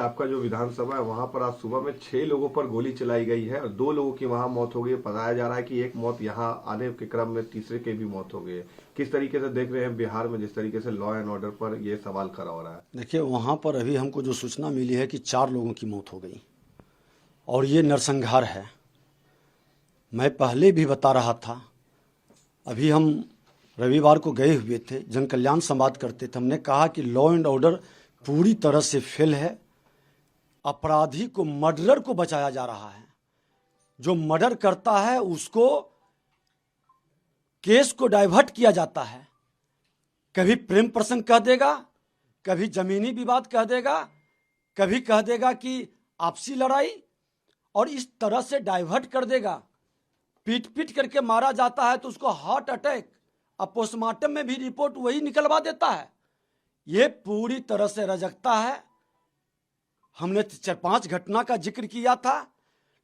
आपका जो विधानसभा है वहां पर आज सुबह में 6 लोगों पर गोली चलाई गई है और 2 लोगों की वहां मौत हो गई। बताया जा रहा है कि एक मौत यहां आने के क्रम में तीसरे की भी मौत हो गई है। किस तरीके से देख रहे हैं बिहार में जिस तरीके से लॉ एंड ऑर्डर पर यह सवाल खड़ा हो रहा है? देखिए, वहाँ पर अभी हमको जो सूचना मिली है कि 4 लोगों की मौत हो गई और ये नरसंहार है। मैं पहले भी बता रहा था, अभी हम रविवार को गए हुए थे, जन कल्याण संवाद करते थे। हमने कहा कि लॉ एंड ऑर्डर पूरी तरह से फेल है। अपराधी को, मर्डरर को बचाया जा रहा है। जो मर्डर करता है उसको, केस को डाइवर्ट किया जाता है। कभी प्रेम प्रसंग कह देगा, कभी जमीनी विवाद कह देगा, कभी कह देगा कि आपसी लड़ाई, और इस तरह से डाइवर्ट कर देगा। पीट पीट करके मारा जाता है तो उसको हार्ट अटैक, अब पोस्टमार्टम में भी रिपोर्ट वही निकलवा देता है। ये पूरी तरह से रजकता है। हमने 4-5 घटना का जिक्र किया था,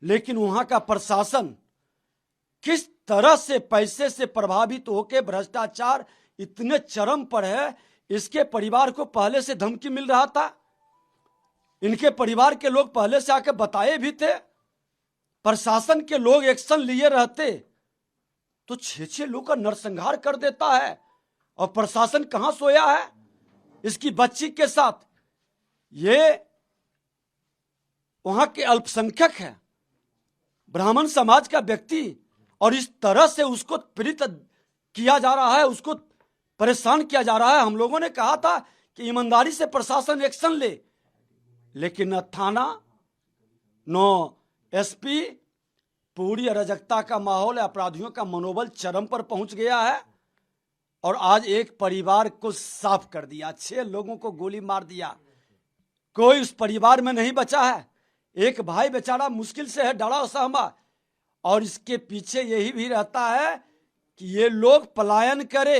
लेकिन वहां का प्रशासन किस तरह से पैसे से प्रभावित होकर भ्रष्टाचार इतने चरम पर है। इसके परिवार को पहले से धमकी मिल रहा था। इनके परिवार के लोग पहले से आके बताए भी थे। प्रशासन के लोग एक्शन लिए रहते तो 6-6 लोग का नरसंहार कर देता है। और प्रशासन कहां सोया है इसकी बच्ची के साथ? ये वहां के अल्पसंख्यक है, ब्राह्मण समाज का व्यक्ति, और इस तरह से उसको पीड़ित किया जा रहा है, उसको परेशान किया जा रहा है। हम लोगों ने कहा था कि ईमानदारी से प्रशासन एक्शन ले, लेकिन न थाना न एसपी, पूरी अराजकता का माहौल है। अपराधियों का मनोबल चरम पर पहुंच गया है और आज एक परिवार को साफ कर दिया। 6 लोगों को गोली मार दिया। कोई उस परिवार में नहीं बचा है। एक भाई बेचारा मुश्किल से है, डरा सहमा, और इसके पीछे यही भी रहता है कि ये लोग पलायन करे।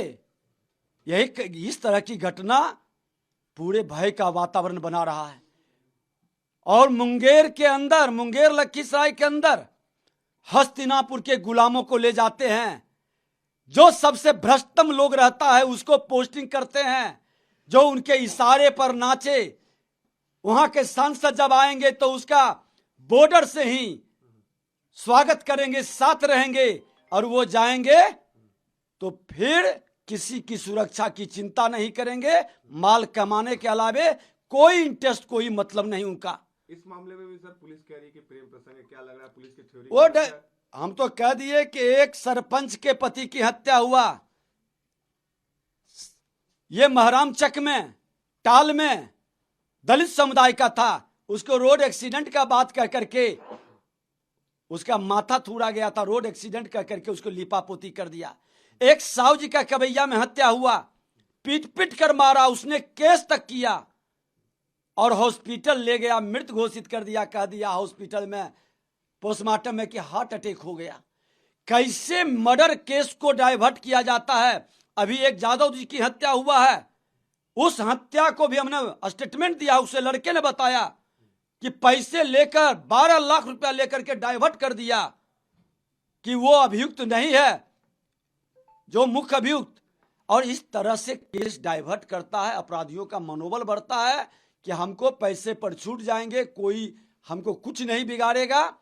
यही इस तरह की घटना पूरे भय का वातावरण बना रहा है। और मुंगेर के अंदर, मुंगेर लखीसराय के अंदर हस्तिनापुर के गुलामों को ले जाते हैं। जो सबसे भ्रष्टतम लोग रहता है उसको पोस्टिंग करते हैं, जो उनके इशारे पर नाचे। वहां के सांसद जब आएंगे तो उसका बॉर्डर से ही स्वागत करेंगे, साथ रहेंगे, और वो जाएंगे तो फिर किसी की सुरक्षा की चिंता नहीं करेंगे। माल कमाने के अलावे कोई इंटरेस्ट, कोई मतलब नहीं उनका। इस मामले में भी सर पुलिस कह रही है कि प्रेम प्रसंग है। क्या लग रहा है पुलिस की थ्योरी? वो हम तो कह दिए कि एक सरपंच के पति की हत्या हुआ, ये महरामचक में, टाल में, दलित समुदाय का था। उसको रोड एक्सीडेंट का बात कह करके उसका माथा थूड़ा गया था, रोड एक्सीडेंट कह करके उसको लिपापोती कर दिया। एक साहू जी का कबैया में हत्या हुआ, पीट पीट कर मारा, उसने केस तक किया और हॉस्पिटल ले गया, मृत घोषित कर दिया, कह दिया हॉस्पिटल में पोस्टमार्टम में कि हार्ट अटैक हो गया। कैसे मर्डर केस को डाइवर्ट किया जाता है। अभी एक जादव जी की हत्या हुआ है, उस हत्या को भी हमने स्टेटमेंट दिया। उसे लड़के ने बताया कि पैसे लेकर 12 लाख रुपया लेकर के डाइवर्ट कर दिया कि वो अभियुक्त नहीं है, जो मुख्य अभियुक्त। और इस तरह से केस डाइवर्ट करता है। अपराधियों का मनोबल बढ़ता है कि हमको पैसे पर छूट जाएंगे, कोई हमको कुछ नहीं बिगाड़ेगा।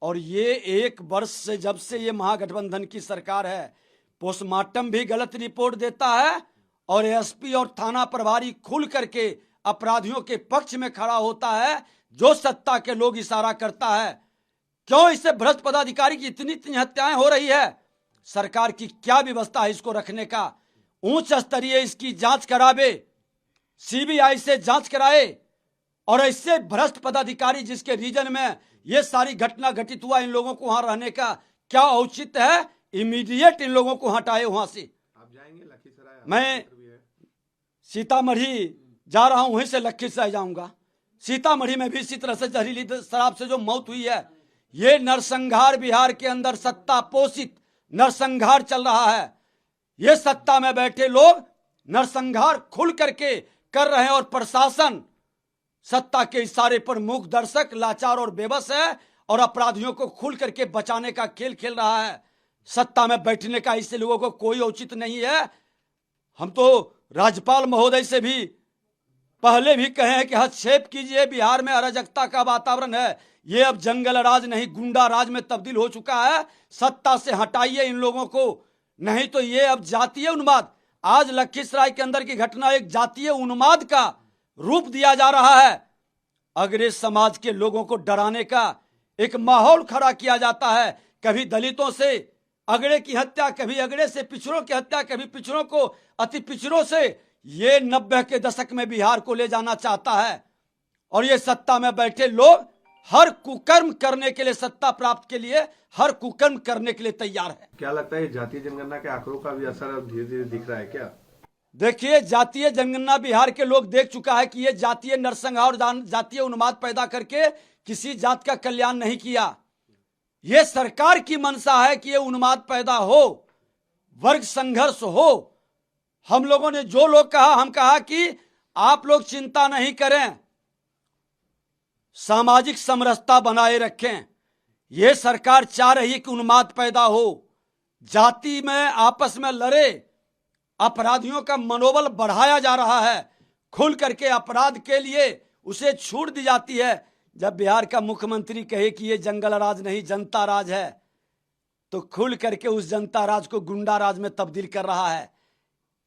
और ये 1 वर्ष से, जब से ये महागठबंधन की सरकार है, पोस्टमार्टम भी गलत रिपोर्ट देता है और एसपी और थाना प्रभारी खुल करके अपराधियों के पक्ष में खड़ा होता है। जो सत्ता के लोग इशारा करता है, क्यों इसे भ्रष्ट पदाधिकारी की इतनी हत्याएं हो रही है? सरकार की क्या व्यवस्था है इसको रखने का? उच्च स्तरीय इसकी जांच करावे, सीबीआई से जांच कराए। और ऐसे भ्रष्ट पदाधिकारी जिसके रीजन में ये सारी घटना घटित हुआ, इन लोगों को वहां रहने का क्या औचित्य है? इमीडिएट इन लोगों को हटाए वहां से। आप जाएंगे लखीसराय? मैं सीतामढ़ी जा रहा हूं, वहीं से लखीसराय जाऊंगा। सीतामढ़ी में भी इसी तरह से जहरीली शराब से जो मौत हुई है, ये नरसंहार बिहार के अंदर सत्ता पोषित नरसंहार चल रहा है। ये सत्ता में बैठे लोग नरसंहार खुल करके कर रहे हैं और प्रशासन सत्ता के इशारे पर मूक दर्शक, लाचार और बेबस है और अपराधियों को खुल करके बचाने का खेल खेल रहा है। सत्ता में बैठने का इससे लोगों को कोई औचित्य नहीं है। हम तो राज्यपाल महोदय से भी पहले भी कहे हैं कि हस्तक्षेप कीजिए, बिहार में अराजकता का वातावरण है, ये अब जंगल राज नहीं गुंडा राज में तब्दील हो चुका है, सत्ता से हटाइए इन लोगों को, नहीं तो ये अब जातीय उन्माद। आज लखीसराय के अंदर की घटना एक जातीय उन्माद का रूप दिया जा रहा है। अंग्रेज समाज के लोगों को डराने का एक माहौल खड़ा किया जाता है। कभी दलितों से अगड़े की हत्या, कभी अगड़े से पिछड़ों की हत्या, कभी पिछड़ों को अति पिछड़ों से। ये 90 के दशक में बिहार को ले जाना चाहता है और ये सत्ता में बैठे लोग हर कुकर्म करने के लिए, सत्ता प्राप्त के लिए हर कुकर्म करने के लिए तैयार है। क्या लगता है जातीय जनगणना के आंकड़ों का भी असर अब धीरे धीरे दिख रहा है क्या? देखिए, जातीय जनगणना बिहार के लोग देख चुका है कि ये जातीय नरसंहार और जातीय उन्माद पैदा करके किसी जात का कल्याण नहीं किया। ये सरकार की मंशा है कि ये उन्माद पैदा हो, वर्ग संघर्ष हो। हम लोगों ने जो लोग कहा, हम कहा कि आप लोग चिंता नहीं करें, सामाजिक समरसता बनाए रखें। यह सरकार चाह रही है कि उन्माद पैदा हो, जाति में आपस में लड़े, अपराधियों का मनोबल बढ़ाया जा रहा है। खुल करके अपराध के लिए उसे छूट दी जाती है। जब बिहार का मुख्यमंत्री कहे कि यह जंगल राज नहीं जनता राज है, तो खुल करके उस जनता राज को गुंडा राज में तब्दील कर रहा है।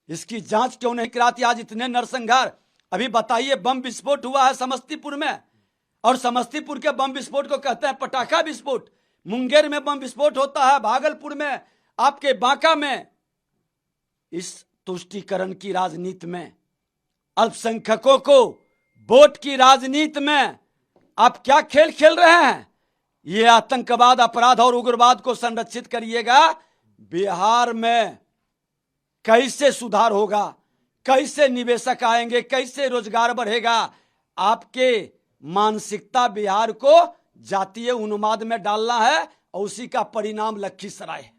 इसकी जांच क्यों नहीं कराती? आज इतने नरसंहार, अभी बताइए, बम विस्फोट हुआ है समस्तीपुर में, और समस्तीपुर के बम विस्फोट को कहते हैं पटाखा विस्फोट। मुंगेर में बम विस्फोट होता है, भागलपुर में, आपके बांका में। इस तुष्टीकरण की राजनीति में, अल्पसंख्यकों को वोट की राजनीति में आप क्या खेल खेल रहे हैं? ये आतंकवाद, अपराध और उग्रवाद को संरक्षित करिएगा। बिहार में कैसे सुधार होगा, कैसे निवेशक आएंगे, कैसे रोजगार बढ़ेगा? आपके मानसिकता बिहार को जातीय उन्माद में डालना है और उसी का परिणाम लखीसराय है।